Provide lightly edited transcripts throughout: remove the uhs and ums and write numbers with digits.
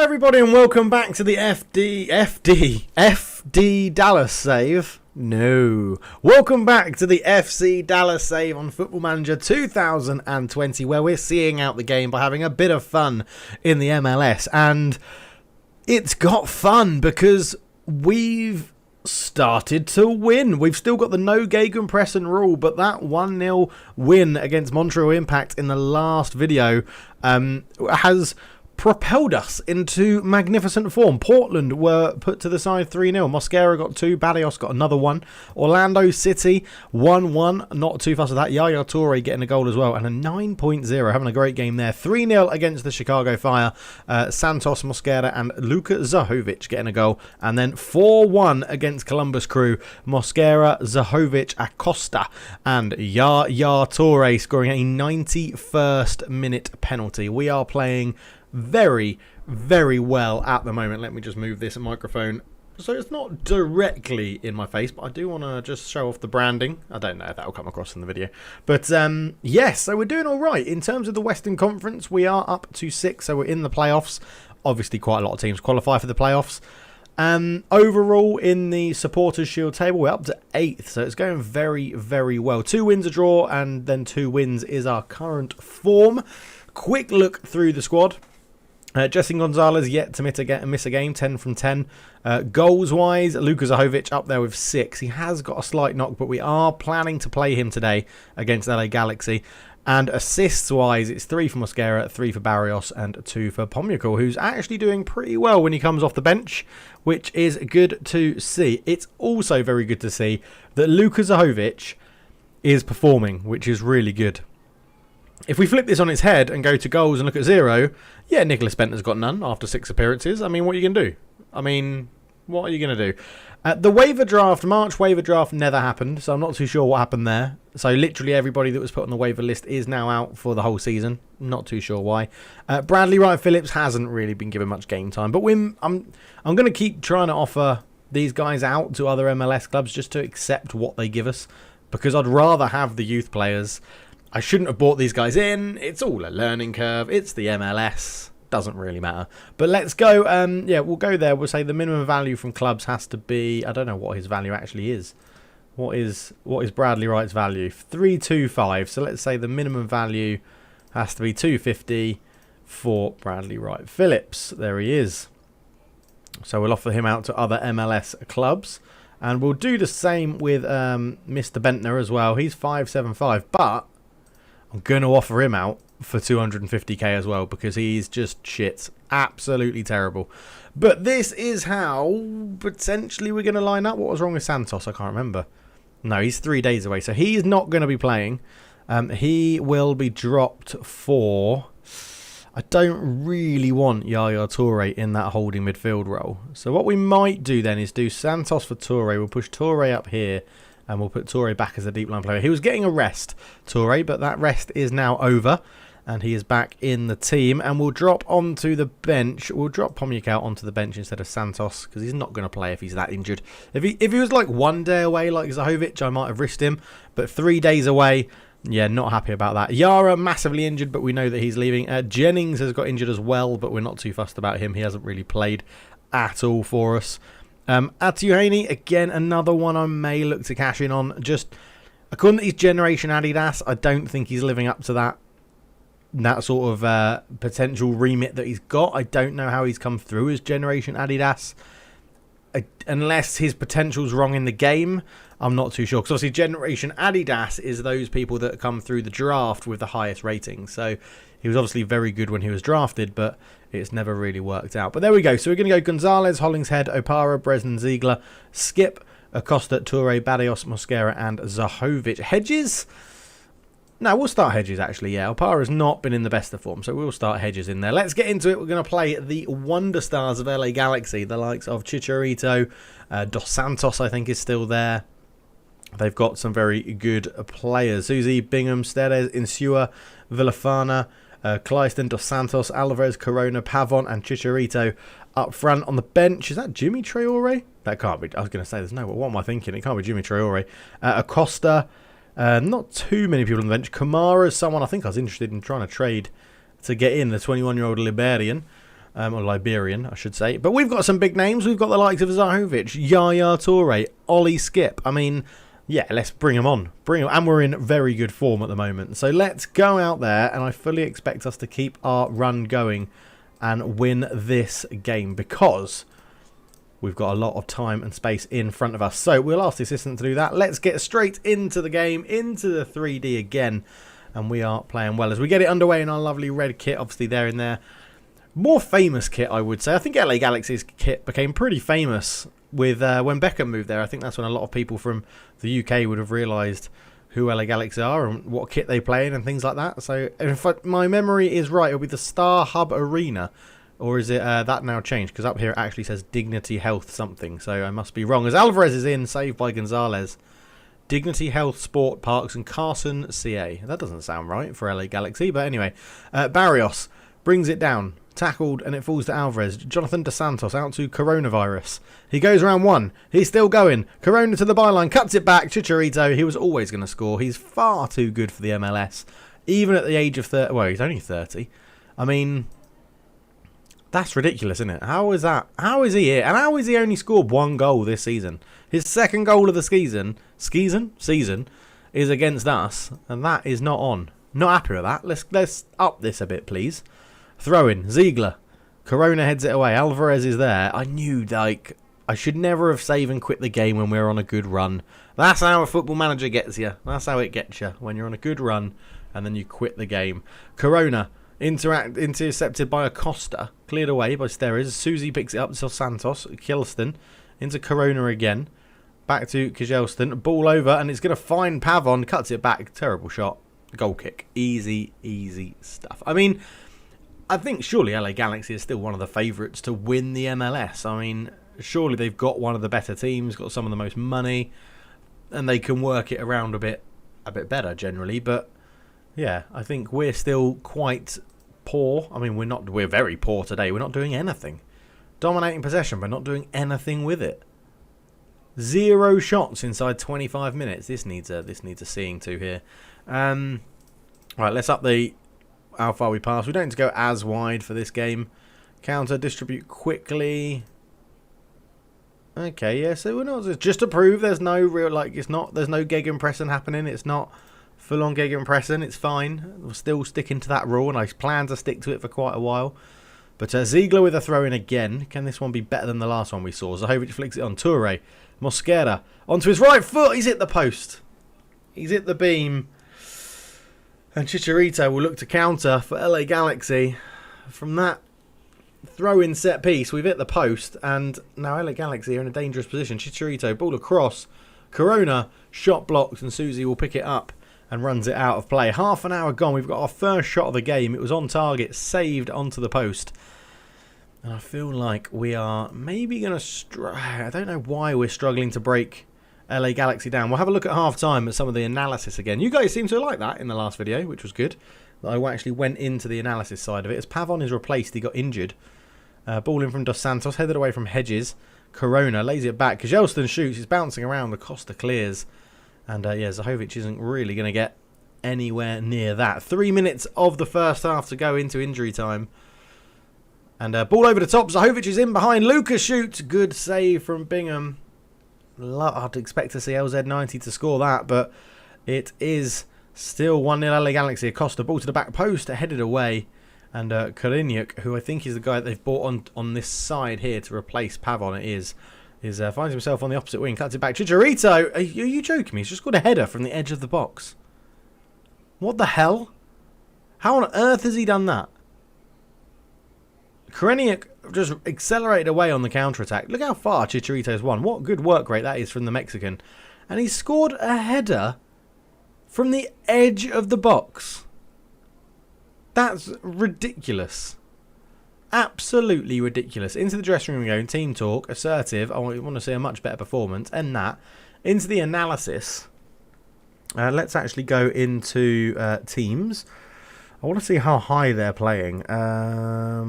everybody, and welcome back to the FD Dallas save. No. Welcome back to the FC Dallas save on Football Manager 2020, where we're seeing out the game by having a bit of fun in the MLS. And it's got fun because we've started to win. We've still got the no gegenpressing rule, but that 1-0 win against Montreal Impact in the last video has propelled us into magnificent form. Portland were put to the side 3-0. Mosquera got 2. Barrios got another 1. Orlando City 1-1. Not too fast with that. Yaya Toure getting a goal as well. And a 9.0. Having a great game there. 3-0 against the Chicago Fire. Santos, Mosquera and Luka Zahovic getting a goal. And then 4-1 against Columbus Crew. Mosquera, Zahovic, Acosta and Yaya Toure scoring a 91st minute penalty. We are playing very, very well at the moment. Let me just move this microphone so it's not directly in my face, but I do want to just show off the branding. I don't know if that will come across in the video, but yes, so we're doing all right in terms of the Western Conference. We are up to 6, so we're in the playoffs. Obviously quite a lot of teams qualify for the playoffs. Overall in the Supporters Shield table, we're up to 8th, so it's going very, very well. 2 wins, a draw, and then 2 wins is our current form. Quick look through the squad. Jesse Gonzalez yet to miss a game, 10 from 10. Goals-wise, Luka Zahovic up there with 6. He has got a slight knock, but we are planning to play him today against LA Galaxy. And assists-wise, it's 3 for Mosquera, 3 for Barrios, and 2 for Pomykal, who's actually doing pretty well when he comes off the bench, which is good to see. It's also very good to see that Luka Zahovic is performing, which is really good. If we flip this on its head and go to goals and look at 0, yeah, Nicholas Benton's got none after 6 appearances. I mean, what are you going to do? What are you going to do? The waiver draft, March waiver draft never happened, so I'm not too sure what happened there. So literally everybody that was put on the waiver list is now out for the whole season. Not too sure why. Bradley Wright Phillips hasn't really been given much game time, but I'm going to keep trying to offer these guys out to other MLS clubs just to accept what they give us, because I'd rather have the youth players. I shouldn't have brought these guys in. It's all a learning curve. It's the MLS. Doesn't really matter. But let's go. Yeah, we'll go there. We'll say the minimum value from clubs has to be... I don't know what his value actually is. What is Bradley Wright's value? 325. So let's say the minimum value has to be 250 for Bradley Wright Phillips. There he is. So we'll offer him out to other MLS clubs. And we'll do the same with Mr. Bentner as well. He's 575. But I'm going to offer him out for 250k as well, because he's just shit. Absolutely terrible. But this is how potentially we're going to line up. What was wrong with Santos? I can't remember. No, he's 3 days away, so he's not going to be playing. He will be dropped for... I don't really want Yaya Toure in that holding midfield role. So what we might do then is do Santos for Toure. We'll push Toure up here, and we'll put Toure back as a deep line player. He was getting a rest, Toure, but that rest is now over. And he is back in the team. And we'll drop onto the bench. We'll drop Pomykal onto the bench instead of Santos, because he's not going to play if he's that injured. If he was like 1 day away like Zahovic, I might have risked him. But 3 days away, yeah, not happy about that. Yara, massively injured, but we know that he's leaving. Jennings has got injured as well, but we're not too fussed about him. He hasn't really played at all for us. Atuhane, again, another one I may look to cash in on. Just, according to his Generation Adidas, I don't think he's living up to that sort of potential remit that he's got. I don't know how he's come through as Generation Adidas. Unless his potential's wrong in the game, I'm not too sure. Because obviously Generation Adidas is those people that come through the draft with the highest ratings. So he was obviously very good when he was drafted, but it's never really worked out. But there we go. So we're going to go Gonzalez, Hollingshead, Opara, Bresnan, Ziegler, Skip, Acosta, Toure, Barrios, Mosquera, and Zahovic. Hedges? No, we'll start Hedges, actually, yeah. Opara's not been in the best of form, so we'll start Hedges in there. Let's get into it. We're going to play the Wonder Stars of LA Galaxy, the likes of Chicharito. Dos Santos, I think, is still there. They've got some very good players. Suzy, Bingham, Steres, Insua, Villafana, Clyston, Dos Santos, Alvarez, Corona, Pavon, and Chicharito up front. On the bench, is that Jimmy Traore? That can't be. I was going to say, there's no... What am I thinking? It can't be Jimmy Traore. Acosta... not too many people on the bench. Kamara is someone I think I was interested in trying to trade to get in, the 21-year-old Liberian. or Liberian, I should say. But we've got some big names. We've got the likes of Zahovic, Yaya Toure, Ollie Skip. I mean, yeah, let's bring them on. Bring them, and we're in very good form at the moment. So let's go out there, and I fully expect us to keep our run going and win this game because we've got a lot of time and space in front of us. So we'll ask the assistant to do that. Let's get straight into the game, into the 3D again. And we are playing well as we get it underway in our lovely red kit. Obviously, they're in there. More famous kit, I would say. I think LA Galaxy's kit became pretty famous with when Beckham moved there. I think that's when a lot of people from the UK would have realised who LA Galaxy are and what kit they play in and things like that. So if my memory is right, it'll be the Star Hub Arena. Or is it that now changed? Because up here it actually says Dignity Health something. So I must be wrong. As Alvarez is in, saved by Gonzalez. Dignity Health Sport Parks and Carson CA. That doesn't sound right for LA Galaxy. But anyway, Barrios brings it down. Tackled and it falls to Alvarez. Jonathan Dos Santos out to Coronavirus. He goes around one. He's still going. Corona to the byline. Cuts it back. Chicharito. He was always going to score. He's far too good for the MLS. Even at the age of 30. Well, he's only 30. I mean, that's ridiculous, isn't it? How is that? How is he here? And how has he only scored one goal this season? His second goal of the season is against us. And that is not on. Not happy with that. Let's up this a bit, please. Throw in. Ziegler. Corona heads it away. Alvarez is there. I knew, like, I should never have saved and quit the game when we were on a good run. That's how a football manager gets you. That's how it gets you. When you're on a good run and then you quit the game. Corona intercepted by Acosta. Cleared away by Steres. Susie picks it up to Santos. Kjellston. Into Corona again. Back to Kjellston. Ball over and it's going to find Pavon. Cuts it back. Terrible shot. Goal kick. Easy, easy stuff. I mean, I think surely LA Galaxy is still one of the favourites to win the MLS. I mean, surely they've got one of the better teams, got some of the most money, and they can work it around a bit better generally. But yeah, I think we're still quite poor. I mean, we're very poor today. We're not doing anything. Dominating possession, but not doing anything with it. 0 shots inside 25 minutes. This needs a seeing to here. Right, let's up the how far we pass. We don't need to go as wide for this game. Counter, distribute quickly. Okay, yeah, so we're not just to prove there's no real, like, there's no gegenpressing happening. It's not full on gegenpressing. It's fine. We're still sticking to that rule, and I plan to stick to it for quite a while. But Ziegler with a throw in again. Can this one be better than the last one we saw? Zahovic flicks it on. Toure. Mosquera onto his right foot. He's hit the post. He's hit the beam. And Chicharito will look to counter for LA Galaxy. From that throw-in set piece, we've hit the post. And now LA Galaxy are in a dangerous position. Chicharito, ball across. Corona, shot blocked. And Susie will pick it up and runs it out of play. Half an hour gone. We've got our first shot of the game. It was on target, saved onto the post. And I feel like we are maybe going to... I don't know why we're struggling to break LA Galaxy down. We'll have a look at half-time at some of the analysis again. You guys seem to like that in the last video, which was good. I actually went into the analysis side of it. As Pavon is replaced, he got injured. Ball in from Dos Santos, headed away from Hedges. Corona lays it back. Kjellston shoots. He's bouncing around. Acosta clears. And yeah, Zahovic isn't really going to get anywhere near that. 3 minutes of the first half to go into injury time. And ball over the top. Zahovic is in behind. Lucas shoots. Good save from Bingham. I'd expect to see LZ90 to score that, but it is still 1-0 LA Galaxy. Acosta, ball to the back post, headed away. And Kalinyuk, who I think is the guy that they've brought on this side here to replace Pavon, finds himself on the opposite wing, cuts it back. Chicharito, are you joking me? He's just got a header from the edge of the box. What the hell? How on earth has he done that? Kalinyuk just accelerated away on the counter-attack. Look how far Chicharito's won. What good work rate that is from the Mexican. And he scored a header from the edge of the box. That's ridiculous. Absolutely ridiculous. Into the dressing room we go. Team talk. Assertive. I want to see a much better performance. And that. Into the analysis. Let's actually go into teams. I want to see how high they're playing. I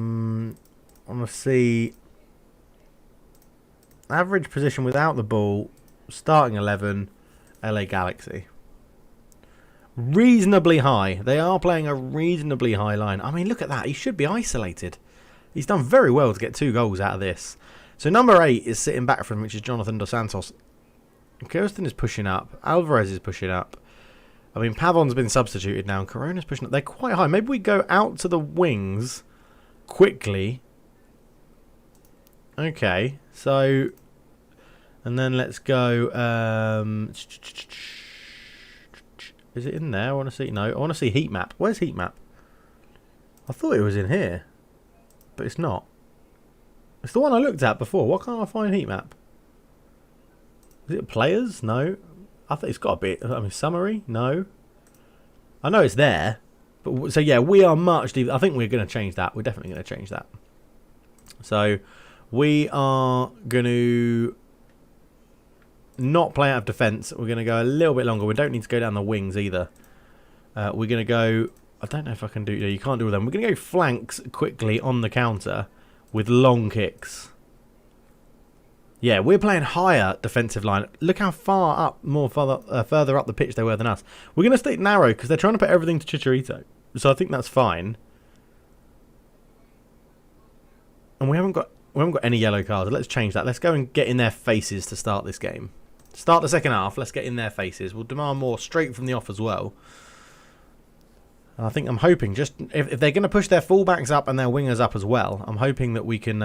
want to see average position without the ball. Starting 11. LA Galaxy. Reasonably high. They are playing a reasonably high line. I mean, look at that. He should be isolated. He's done very well to get 2 goals out of this. So number 8 is sitting back from him, which is Jonathan Dos Santos. Kirsten is pushing up. Alvarez is pushing up. I mean, Pavon's been substituted now, and Corona's pushing up. They're quite high. Maybe we go out to the wings quickly. Okay, so... And then let's go... is it in there? I want to see... No, I want to see heat map. Where's heat map? I thought it was in here. But it's not. It's the one I looked at before. Why can't I find heat map? Is it players? No. I think it's got a bit. I mean, summary? No. I know it's there. But so yeah, we are much deeper. I think we're going to change that. We're definitely going to change that. So we are going to not play out of defence. We're going to go a little bit longer. We don't need to go down the wings either. We're going to go... I don't know if I can do... You can't do all them. We're going to go flanks quickly on the counter with long kicks. Yeah, we're playing higher defensive line. Look how far up, further up the pitch they were than us. We're going to stay narrow because they're trying to put everything to Chicharito. So I think that's fine. And we haven't got any yellow cards. Let's change that. Let's go and get in their faces to start this game. Start the second half. Let's get in their faces. We'll demand more straight from the off as well. And I think I'm hoping just if they're going to push their fullbacks up and their wingers up as well, I'm hoping that we can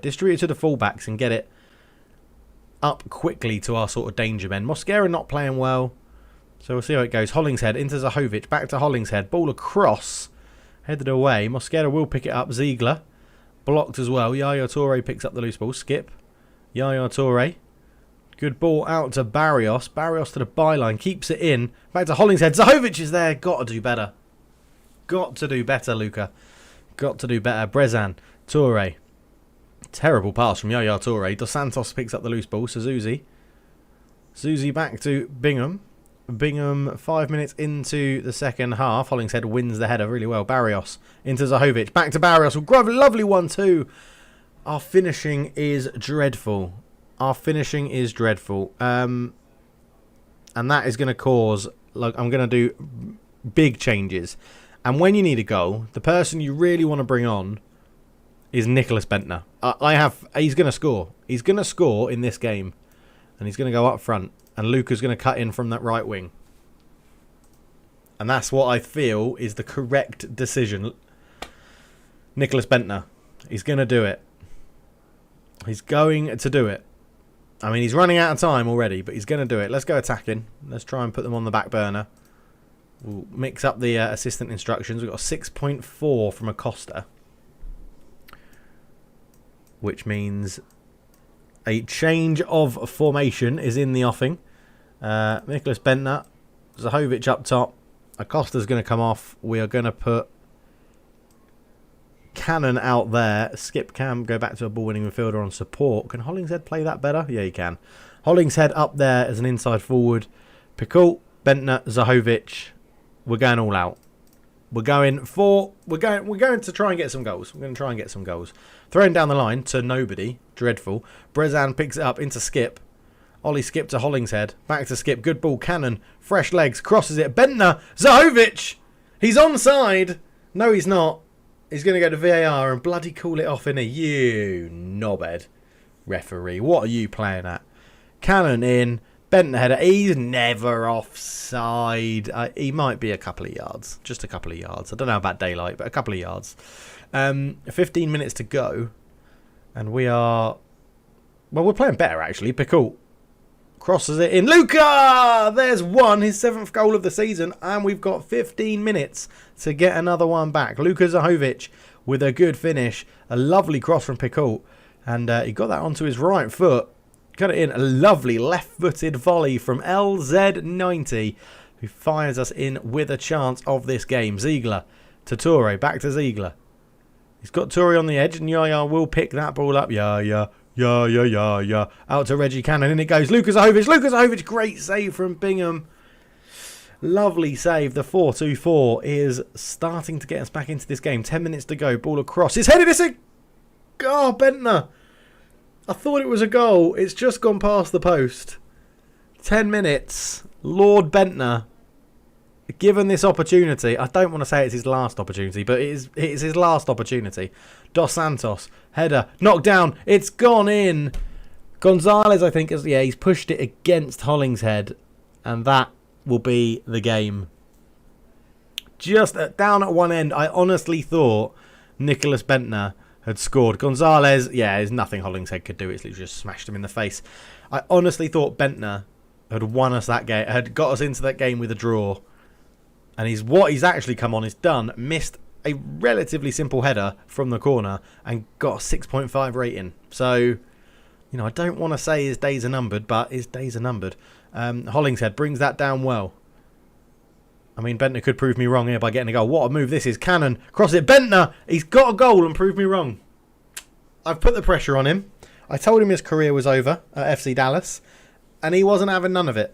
distribute it to the fullbacks and get it up quickly to our sort of danger men. Mosquera not playing well, so we'll see how it goes. Hollingshead into Zahovic, back to Hollingshead, ball across, headed away. Mosquera will pick it up. Ziegler blocked as well. Yaya Toure picks up the loose ball. Skip. Yaya Toure. Good ball out to Barrios. Barrios to the byline, keeps it in. Back to Hollingshead. Zahovic is there. Got to do better. Got to do better, Luca. Got to do better. Brezan. Toure. Terrible pass from Yaya Toure. Dos Santos picks up the loose ball. Suzuzi. Suzuzi back to Bingham. Bingham 5 minutes into the second half. Hollingshead wins the header really well. Barrios into Zahovic. Back to Barrios. Lovely 1-2. Our finishing is dreadful. Our finishing is dreadful. And that is going to cause... Like, I'm going to do big changes. And when you need a goal, the person you really want to bring on is Nicholas Bentner. He's going to score. He's going to score in this game. And he's going to go up front. And Luca's going to cut in from that right wing. And that's what I feel is the correct decision. Nicholas Bentner. He's going to do it. He's going to do it. I mean, he's running out of time already, but he's going to do it. Let's go attacking. Let's try and put them on the back burner. We'll mix up the assistant instructions. We've got a 6.4 from Acosta. Which means a change of formation is in the offing. Nicholas Bentner. Zahovic up top. Acosta's going to come off. We are going to put Cannon out there. Skip can go back to a ball-winning midfielder on support. Can Hollingshead play that better? Yeah, he can. Hollingshead up there as an inside forward. Pickle, Bentner, Zahovic. We're going all out. We're going to try and get some goals. We're going to try and get some goals. Throwing down the line to nobody. Dreadful. Brezan picks it up into Skip. Ollie Skip to Hollingshead. Back to Skip. Good ball. Cannon. Fresh legs. Crosses it. Bentner. Zahovic. He's onside. No, he's not. He's going to go to VAR and bloody call it off, innit? You knobhead referee. What are you playing at? Cannon in. Bentner header. He's never offside. He might be a couple of yards. Just a couple of yards. I don't know about daylight, but a couple of yards. 15 minutes to go. And we are... Well, we're playing better, actually. Pickle crosses it in. Luca! There's one. His 7th goal of the season. And we've got 15 minutes to get another one back. Luka Zahovic with a good finish. A lovely cross from Pickle. And he got that onto his right foot. Got it in. A lovely left-footed volley from LZ90, who fires us in with a chance of this game. Ziegler to Toure. Back to Ziegler. He's got Toure on the edge, and Yaya will pick that ball up. Yeah. Out to Reggie Cannon. In it goes. Luka Zahovic. Great save from Bingham. Lovely save. The 4-2-4 is starting to get us back into this game. 10 minutes to go. Ball across. It's headed. It's a... Oh, Bentner. I thought it was a goal. It's just gone past the post. 10 minutes. Lord Bentner given this opportunity, I don't want to say it's his last opportunity, but it's his last opportunity. Dos Santos, header, knocked down, it's gone in. Gonzalez, I think, he's pushed it against Hollingshead, and that will be the game. Just down at one end, I honestly thought Nicholas Bentner had scored. Gonzalez, there's nothing Hollingshead could do. It's literally just smashed him in the face. I honestly thought Bentner had won us that game, had got us into that game with a draw. And what he's actually come on is done. Missed a relatively simple header from the corner and got a 6.5 rating. So, I don't want to say his days are numbered, but his days are numbered. Hollingshead brings that down well. I mean, Bentner could prove me wrong here by getting a goal. What a move this is. Cannon, cross it. Bentner, he's got a goal and proved me wrong. I've put the pressure on him. I told him his career was over at FC Dallas, and he wasn't having none of it.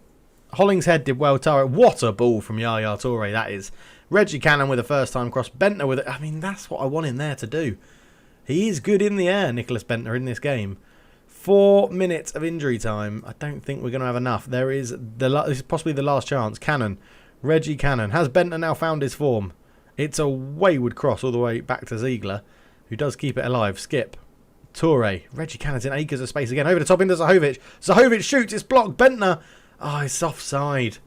Hollingshead did well. What a ball from Yaya Toure, that is. Reggie Cannon with a first-time cross. Bentner with it. I mean, that's what I want him there to do. He is good in the air, Nicholas Bentner, in this game. 4 minutes of injury time. I don't think we're going to have enough. This is possibly the last chance. Cannon. Reggie Cannon. Has Bentner now found his form? It's a wayward cross all the way back to Ziegler, who does keep it alive. Skip. Toure. Reggie Cannon's in acres of space again. Over the top into Zahovic. Zahovic shoots. It's blocked. Bentner. Oh, it's offside.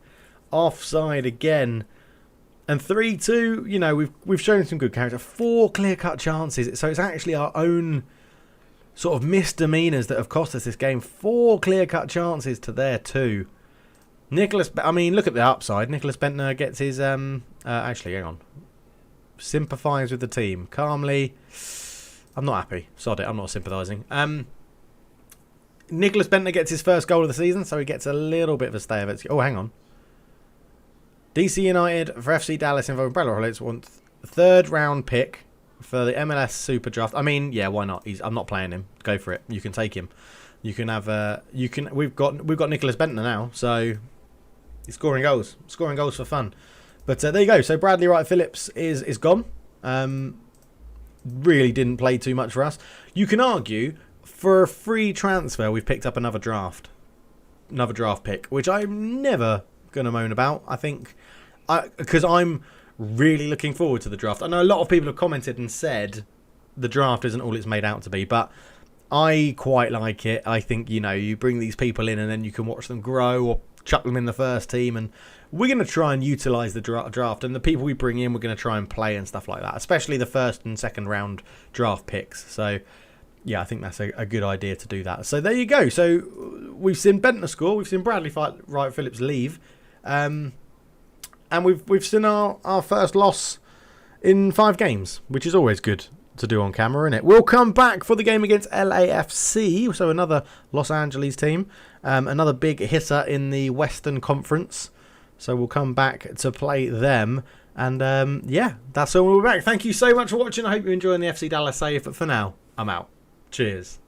Offside again. And 3-2, we've shown some good character. 4 clear-cut chances. So it's actually our own sort of misdemeanors that have cost us this game. 4 clear-cut chances to their 2. Look at the upside. Nicholas Bentner gets his, actually, hang on. Sympathise with the team. Calmly. I'm not happy. Sod it, I'm not sympathising. Nicholas Bentner gets his first goal of the season, so he gets a little bit of a stay of it. Oh, hang on. DC United for FC Dallas involving Bradley Hollins wants 3rd round pick for the MLS Super Draft. I mean, yeah, why not? I'm not playing him. Go for it. You can take him. You can have. We've got Nicholas Bentner now, so he's scoring goals for fun. But there you go. So Bradley Wright Phillips is gone. Really didn't play too much for us. You can argue for a free transfer we've picked up another draft pick, which I'm never going to moan about. I think because I'm really looking forward to the draft. I know a lot of people have commented and said the draft isn't all it's made out to be, but I quite like it. I think, you bring these people in and then you can watch them grow or chuck them in the first team, and we're going to try and utilise the draft, and the people we bring in we're going to try and play and stuff like that, especially the 1st and 2nd round draft picks. So yeah, I think that's a good idea to do that. So there you go. So we've seen Bentner score, we've seen Bradley Wright Phillips leave, and we've seen our first loss in 5 games, which is always good to do on camera, isn't it? We'll come back for the game against LAFC, so another Los Angeles team, another big hitter in the Western Conference. So we'll come back to play them, and that's all. We'll be back. Thank you so much for watching. I hope you're enjoying the FC Dallas save, but for now, I'm out. Cheers.